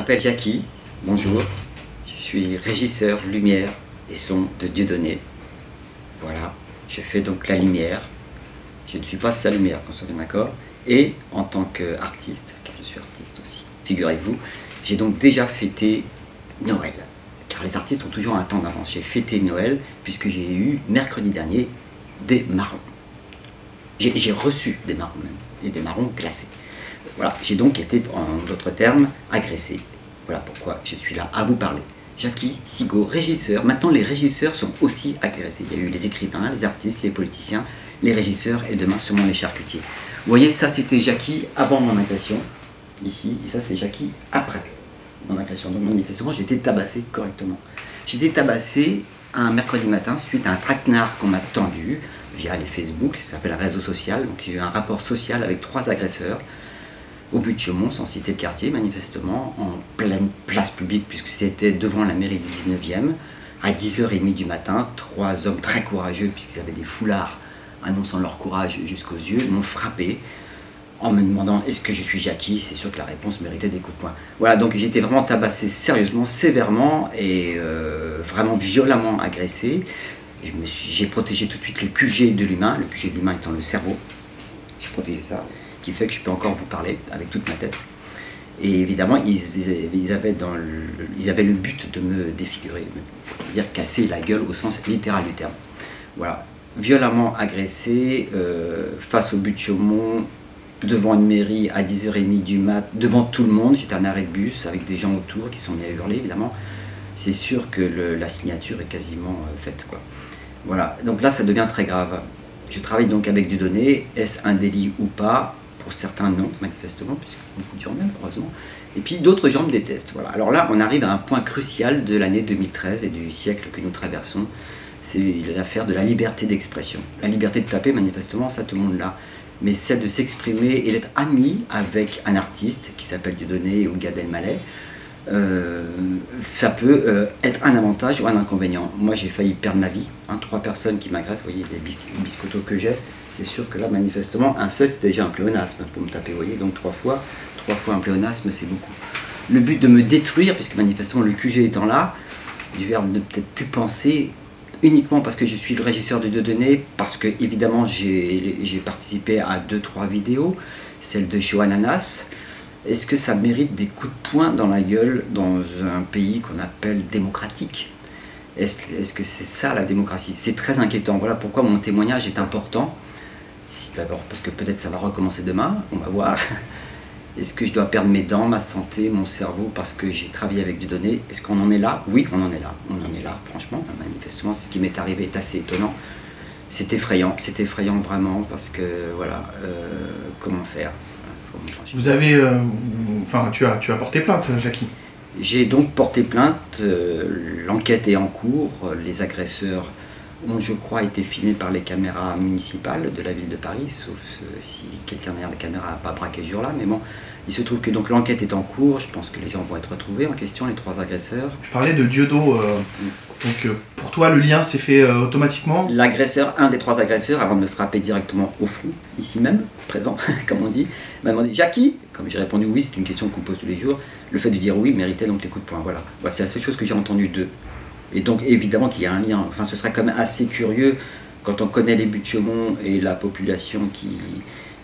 m'appelle Jackie, bonjour, je suis régisseur lumière et son de Dieudonné. Voilà, je fais donc la lumière, je ne suis pas sa lumière, qu'on soit bien d'accord, et en tant qu'artiste, car je suis artiste aussi, figurez-vous, j'ai donc déjà fêté Noël, car les artistes ont toujours un temps d'avance. J'ai fêté Noël puisque j'ai eu mercredi dernier des marrons. J'ai reçu des marrons même, et des marrons glacés. Voilà, j'ai donc été, en d'autres termes, agressé. Voilà pourquoi je suis là à vous parler. Jackie Sigaud, régisseur. Maintenant, les régisseurs sont aussi agressés. Il y a eu les écrivains, les artistes, les politiciens, les régisseurs et demain sûrement les charcutiers. Vous voyez, ça c'était Jackie avant mon agression, ici, et ça c'est Jackie après mon agression. Donc manifestement, j'ai été tabassé correctement. J'ai été tabassé un mercredi matin suite à un traquenard qu'on m'a tendu via les Facebook, ça s'appelle un réseau social. Donc j'ai eu un rapport social avec 3 agresseurs au but de Chaumont, sans citer le quartier, manifestement, en pleine place publique, puisque c'était devant la mairie du 19e, à 10h30 du matin. 3 hommes très courageux, puisqu'ils avaient des foulards annonçant leur courage jusqu'aux yeux, m'ont frappé en me demandant est-ce que je suis Jackie. C'est sûr que la réponse méritait des coups de poing. Voilà, donc j'ai été vraiment tabassé sérieusement, sévèrement et vraiment violemment agressé. J'ai protégé tout de suite le QG de l'humain, le QG de l'humain étant le cerveau. J'ai protégé ça, qui fait que je peux encore vous parler avec toute ma tête. Et évidemment, ils avaient le but de me défigurer, c'est-à-dire casser la gueule au sens littéral du terme. Voilà, violemment agressé, face au but de Chaumont, devant une mairie à 10h30 du mat, devant tout le monde. J'étais en arrêt de bus avec des gens autour qui sont mis à hurler, évidemment. C'est sûr que la signature est quasiment faite, quoi. Voilà, donc là ça devient très grave. Je travaille donc avec Dieudonné. Est-ce un délit ou pas? Pour certains non, manifestement, puisque beaucoup de gens m'aiment, heureusement. Et puis d'autres gens me détestent. Voilà. Alors là, on arrive à un point crucial de l'année 2013 et du siècle que nous traversons. C'est l'affaire de la liberté d'expression. La liberté de taper, manifestement, ça tout le monde l'a. Mais celle de s'exprimer et d'être ami avec un artiste qui s'appelle Dieudonné ou Gad Elmaleh, ça peut être un avantage ou un inconvénient. Moi, j'ai failli perdre ma vie. 3 personnes qui m'agressent, vous voyez les biscottos que j'ai. C'est sûr que là, manifestement, un seul, c'est déjà un pléonasme pour me taper, vous voyez. Donc 3 fois un pléonasme, c'est beaucoup. Le but de me détruire, puisque manifestement, le QG étant là, du verbe de peut-être plus penser, uniquement parce que je suis le régisseur de Dieudonné, parce que, évidemment, j'ai participé à 2-3 vidéos, celle de Show Ananas. Est-ce que ça mérite des coups de poing dans la gueule dans un pays qu'on appelle démocratique? Est-ce que c'est ça la démocratie? C'est très inquiétant. Voilà pourquoi mon témoignage est important. D'abord parce que peut-être ça va recommencer demain, on va voir. Est-ce que je dois perdre mes dents, ma santé, mon cerveau parce que j'ai travaillé avec Dieudonné? Est-ce qu'on en est là? Oui, on en est là. On en est là, franchement. Manifestement, ce qui m'est arrivé est assez étonnant. C'est effrayant vraiment parce que voilà, comment faire? Vous avez, enfin, tu as porté plainte, Jackie. J'ai donc porté plainte, l'enquête est en cours, les agresseurs ont, je crois, été filmés par les caméras municipales de la ville de Paris, sauf si quelqu'un derrière la caméra n'a pas braqué ce jour-là, mais bon, il se trouve que donc l'enquête est en cours, je pense que les gens vont être retrouvés en question, les 3 agresseurs. Je parlais de Dieudonné, donc pour toi le lien s'est fait automatiquement? L'agresseur, un des 3 agresseurs, avant de me frapper directement au front, ici même, présent, comme on dit, m'a demandé « Jackie ?» Comme j'ai répondu « oui », c'est une question qu'on pose tous les jours, le fait de dire « oui » méritait donc les coups de poing, voilà. C'est la seule chose que j'ai entendue d'eux. Et donc évidemment qu'il y a un lien, enfin ce serait quand même assez curieux, quand on connaît les buts de Chaumont et la population qui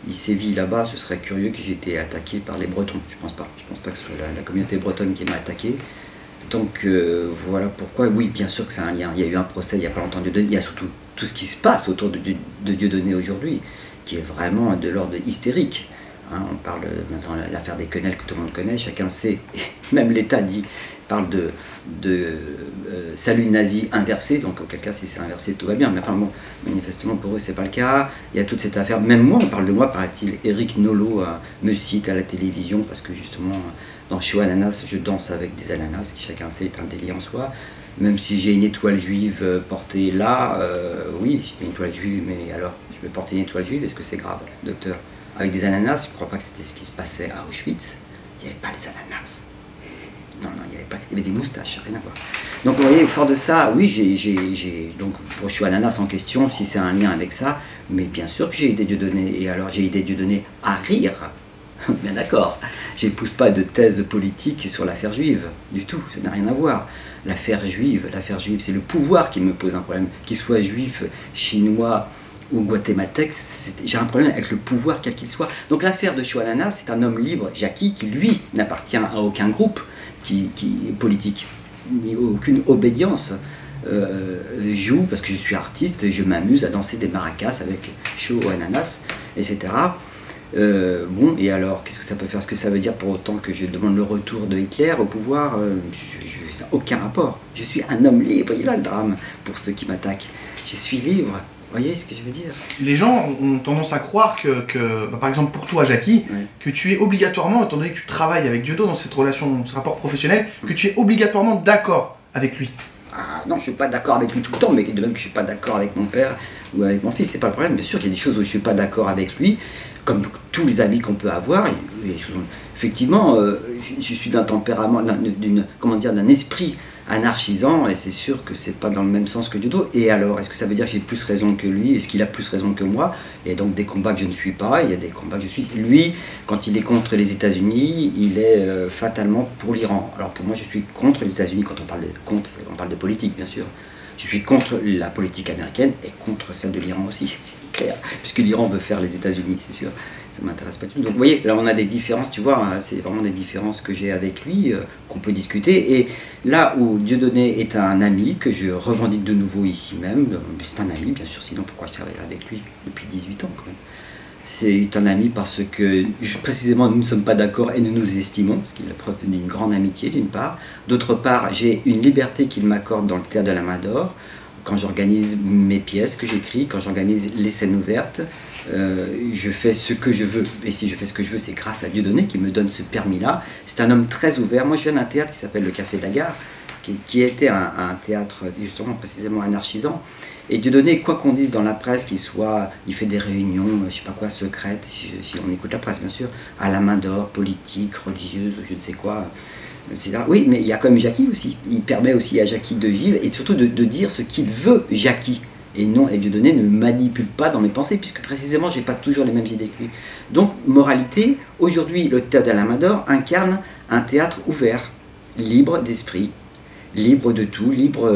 y sévit là-bas, ce serait curieux que j'ai été attaqué par les Bretons, je pense pas que ce soit la communauté bretonne qui m'a attaqué. Donc voilà pourquoi, oui bien sûr que c'est un lien, il y a eu un procès il n'y a pas longtemps de Dieudonné, il y a surtout tout ce qui se passe autour de Dieudonné aujourd'hui, qui est vraiment de l'ordre hystérique. On parle maintenant de l'affaire des quenelles que tout le monde connaît, chacun sait, même l'État parle de salut nazi inversé, donc auquel cas si c'est inversé tout va bien, mais enfin bon, manifestement pour eux c'est pas le cas. Il y a toute cette affaire, même moi on parle de moi, paraît-il, Eric Nolot me cite à la télévision parce que justement dans Show Ananas je danse avec des ananas, qui chacun sait est un délit en soi, même si j'ai une étoile juive portée là, oui j'ai une étoile juive, mais alors je vais porter une étoile juive, est-ce que c'est grave, docteur? Avec des ananas, je ne crois pas que c'était ce qui se passait à Auschwitz, il n'y avait pas les ananas. Non, il n'y avait pas, il y avait des moustaches, rien à voir. Donc vous voyez, fort de ça, oui, donc pour Show Ananas en question, si c'est un lien avec ça, mais bien sûr que j'ai aidé Dieudonné, et alors j'ai aidé Dieudonné à rire, Bien d'accord. J'épouse pas de thèse politique sur l'affaire juive, du tout, ça n'a rien à voir. L'affaire juive, c'est le pouvoir qui me pose un problème. Qu'il soit juif, chinois ou guatémaltèque, j'ai un problème avec le pouvoir quel qu'il soit. Donc l'affaire de Chouanana, c'est un homme libre, Jackie, qui lui n'appartient à aucun groupe qui politique, ni aucune obédience. Joue parce que je suis artiste et je m'amuse à danser des maracas avec chaud ananas, etc. Bon, et alors, qu'est-ce que ça peut faire? Est-ce que ça veut dire pour autant que je demande le retour de Hitler au pouvoir? Ça n'a aucun rapport. Je suis un homme libre, il a le drame pour ceux qui m'attaquent. Je suis libre. Vous voyez ce que je veux dire? Les gens ont tendance à croire que par exemple pour toi, Jackie, que tu es obligatoirement, étant donné que tu travailles avec Dieudo dans cette relation, ce rapport professionnel, que tu es obligatoirement d'accord avec lui. Ah non, je ne suis pas d'accord avec lui tout le temps, mais de même que je ne suis pas d'accord avec mon père ou avec mon fils, c'est pas le problème. Bien sûr qu'il y a des choses où je ne suis pas d'accord avec lui, comme tous les amis qu'on peut avoir. Effectivement, je suis d'un tempérament, d'un esprit anarchisant, et c'est sûr que c'est pas dans le même sens que Dieudo. Et alors, est-ce que ça veut dire que j'ai plus raison que lui? Est-ce qu'il a plus raison que moi? Il y a donc des combats que je ne suis pas, il y a des combats que je suis. Lui, quand il est contre les États-Unis, il est fatalement pour l'Iran. Alors que moi, je suis contre les États-Unis. Quand on parle on parle de politique, bien sûr. Je suis contre la politique américaine et contre celle de l'Iran aussi, c'est clair. Puisque l'Iran veut faire les États-Unis, c'est sûr. Ça ne m'intéresse pas du tout. Donc vous voyez, là on a des différences, tu vois, hein, c'est vraiment des différences que j'ai avec lui, qu'on peut discuter. Et là où Dieudonné est un ami, que je revendique de nouveau ici même, c'est un ami bien sûr, sinon pourquoi je travaille avec lui depuis 18 ans quand même. C'est un ami parce que, précisément, nous ne sommes pas d'accord et nous nous estimons, ce qui est la preuve d'une grande amitié, d'une part. D'autre part, j'ai une liberté qu'il m'accorde dans le théâtre de la Main d'Or, quand j'organise mes pièces que j'écris, quand j'organise les scènes ouvertes, je fais ce que je veux. Et si je fais ce que je veux, c'est grâce à Dieudonné qui me donne ce permis-là. C'est un homme très ouvert. Moi, je viens d'un théâtre qui s'appelle le Café de la Gare, qui était un théâtre, justement, précisément anarchisant. Et Dieudonné, quoi qu'on dise dans la presse, il fait des réunions, je sais pas quoi, secrètes, si on écoute la presse bien sûr, à la Main d'Or, politique, religieuse, ou je ne sais quoi, etc. Oui, mais il y a quand même Jackie aussi. Il permet aussi à Jackie de vivre et surtout de dire ce qu'il veut, Jackie. Et non, et Dieudonné ne me manipule pas dans mes pensées, puisque précisément, j'ai pas toujours les mêmes idées que lui. Donc, moralité, aujourd'hui, le théâtre de la Main d'Or incarne un théâtre ouvert, libre d'esprit, libre de tout, libre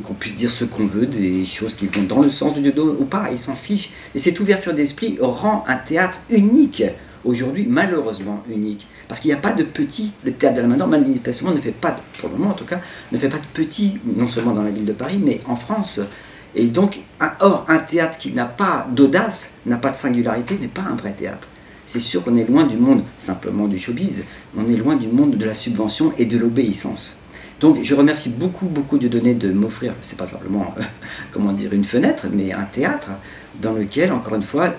qu'on puisse dire ce qu'on veut, des choses qui vont dans le sens de Dieudonné ou pas, il s'en fiche. Et cette ouverture d'esprit rend un théâtre unique, aujourd'hui malheureusement unique. Parce qu'il n'y a pas de petit, le théâtre de la Main d'Or, manifestement ne fait pas, pour le moment en tout cas, ne fait pas de petit, non seulement dans la ville de Paris, mais en France. Et donc, un théâtre qui n'a pas d'audace, n'a pas de singularité, n'est pas un vrai théâtre. C'est sûr qu'on est loin du monde simplement du showbiz, on est loin du monde de la subvention et de l'obéissance. Donc je remercie beaucoup Dieudonné de m'offrir, c'est pas simplement comment dire une fenêtre, mais un théâtre dans lequel, encore une fois,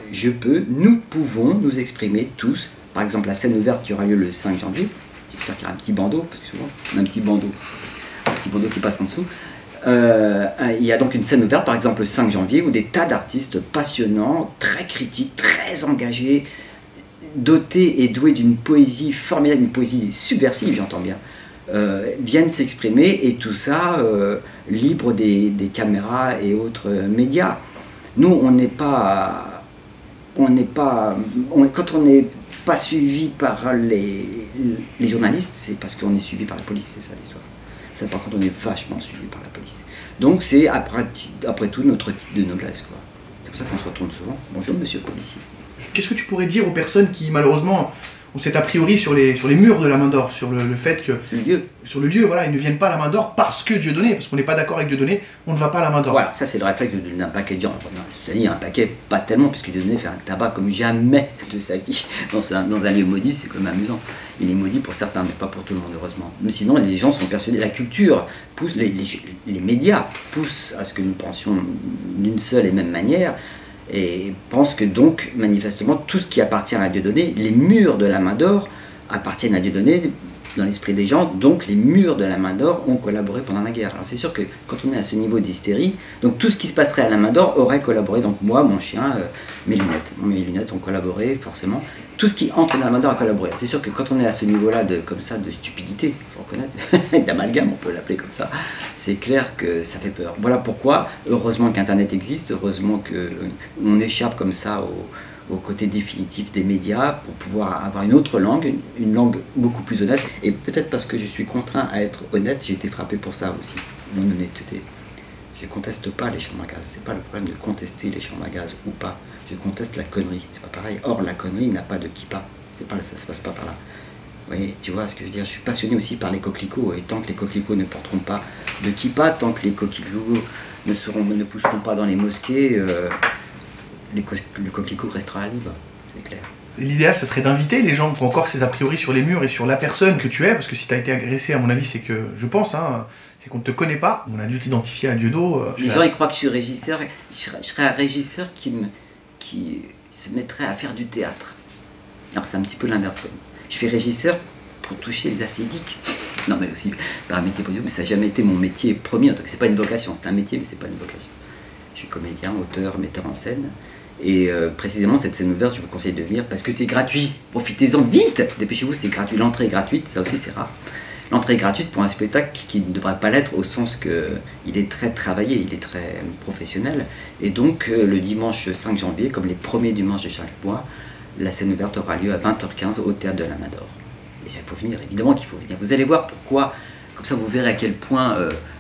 nous pouvons nous exprimer tous. Par exemple, la scène ouverte qui aura lieu le 5 janvier, j'espère qu'il y aura un petit bandeau, parce que souvent on a un petit bandeau qui passe en dessous. Il y a donc une scène ouverte, par exemple le 5 janvier, où des tas d'artistes passionnants, très critiques, très engagés, dotés et doués d'une poésie formidable, une poésie subversive, j'entends bien, viennent s'exprimer, et tout ça libre des caméras et autres médias. Nous, quand on n'est pas suivi par les journalistes, c'est parce qu'on est suivi par la police, c'est ça l'histoire. Ça, par contre, on est vachement suivi par la police. Donc c'est après tout notre titre de noblesse, quoi. C'est pour ça qu'on se retourne souvent. Bonjour, monsieur le policier. Qu'est-ce que tu pourrais dire aux personnes qui, malheureusement, ont cet a priori sur les murs de la Main d'Or, sur le fait que... Sur le lieu, voilà, ils ne viennent pas à la Main d'Or parce que Dieudonné, parce qu'on n'est pas d'accord avec Dieudonné, on ne va pas à la Main d'Or. Voilà, ça c'est le réflexe d'un paquet de gens. C'est-à-dire un paquet, pas tellement, puisque Dieudonné fait un tabac comme jamais de sa vie dans un lieu maudit, c'est quand même amusant. Il est maudit pour certains, mais pas pour tout le monde, heureusement. Mais sinon, les gens sont persuadés, la culture pousse, les médias poussent à ce que nous pensions d'une seule et même manière, et pensent que donc, manifestement, tout ce qui appartient à Dieudonné, les murs de la Main d'Or appartiennent à Dieudonné dans l'esprit des gens, donc les murs de la Main d'Or ont collaboré pendant la guerre. Alors c'est sûr que quand on est à ce niveau d'hystérie, donc tout ce qui se passerait à la Main d'Or aurait collaboré, donc moi, mon chien, mes lunettes ont collaboré forcément, tout ce qui entre dans la Main d'Or a collaboré. C'est sûr que quand on est à ce niveau-là de stupidité, il faut reconnaître, d'amalgame, on peut l'appeler comme ça, c'est clair que ça fait peur. Voilà pourquoi, heureusement qu'Internet existe, heureusement qu'on échappe comme ça au côté définitif des médias pour pouvoir avoir une autre langue, une langue beaucoup plus honnête. Et peut-être parce que je suis contraint à être honnête, j'ai été frappé pour ça aussi, mon honnêteté. Je ne conteste pas les chambres à gaz, c'est pas le problème de contester les chambres à gaz ou pas. Je conteste la connerie, c'est pas pareil. Or, la connerie n'a pas de kippa, ça se passe pas par là. Oui, tu vois ce que je veux dire, je suis passionné aussi par les coquelicots, et tant que les coquelicots ne porteront pas de kippa, tant que les coquelicots ne pousseront pas dans les mosquées, le coquelicot restera libre, c'est clair. L'idéal, ce serait d'inviter les gens qui ont encore ces a priori sur les murs et sur la personne que tu es, parce que si tu as été agressé, à mon avis, c'est que, je pense, hein, c'est qu'on ne te connaît pas, on a dû t'identifier à Dieudo. Les gens, ils croient que je suis régisseur, je serais un régisseur qui se mettrait à faire du théâtre. Alors c'est un petit peu l'inverse. Je fais régisseur pour toucher les ascédiques. Non mais aussi par un métier produit, mais ça n'a jamais été mon métier premier. Donc c'est pas une vocation, c'est un métier mais c'est pas une vocation. Je suis comédien, auteur, metteur en scène. Et précisément cette scène ouverte, je vous conseille de venir parce que c'est gratuit. Profitez-en vite, dépêchez-vous, c'est gratuit. L'entrée est gratuite, ça aussi c'est rare. L'entrée est gratuite pour un spectacle qui ne devrait pas l'être au sens qu'il est très travaillé, il est très professionnel. Et donc le dimanche 5 janvier, comme les premiers dimanches de chaque mois, la scène ouverte aura lieu à 20h15 au Théâtre de la Main d'Or. Et il faut venir, évidemment qu'il faut venir. Vous allez voir pourquoi, comme ça vous verrez à quel point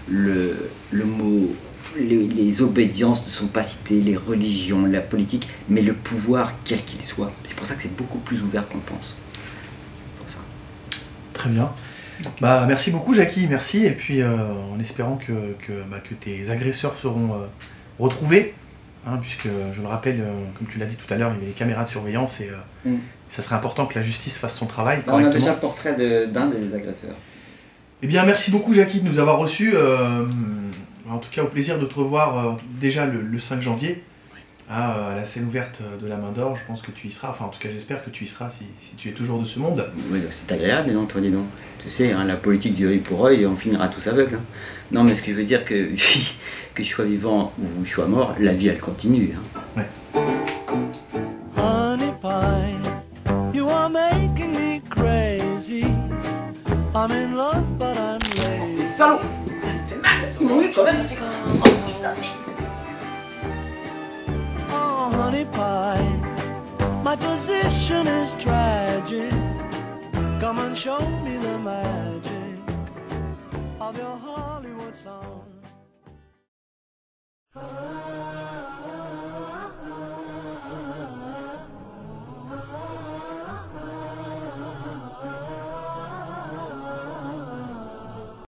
le mot, les obédiences ne sont pas citées, les religions, la politique, mais le pouvoir, quel qu'il soit. C'est pour ça que c'est beaucoup plus ouvert qu'on pense. Pour ça. Très bien. Bah, merci beaucoup Jackie, merci. Et puis en espérant que tes agresseurs seront retrouvés. Hein, puisque, je le rappelle, comme tu l'as dit tout à l'heure, il y a des caméras de surveillance et ça serait important que la justice fasse son travail correctement. On a déjà le portrait d'un des agresseurs. Eh bien, merci beaucoup Jackie de nous avoir reçus. En tout cas, au plaisir de te revoir déjà le 5 janvier à la scène ouverte de la Main d'Or. Je pense que tu y seras, enfin en tout cas j'espère que tu y seras si tu es toujours de ce monde. Oui, c'est agréable, non, toi dis donc. Tu sais, hein, la politique du œil pour œil, on finira tous aveugles. Hein. Non, mais ce que je veux dire, que je sois vivant ou je sois mort, la vie elle continue. Hein. Ouais. Honey pie, you are making me crazy. I'm in love, but I'm lazy. Salaud! Ça fait mal! Oui, quand même, c'est quand même. Oh putain, Oh, honey pie, my position is tragic. Come and show me the magic.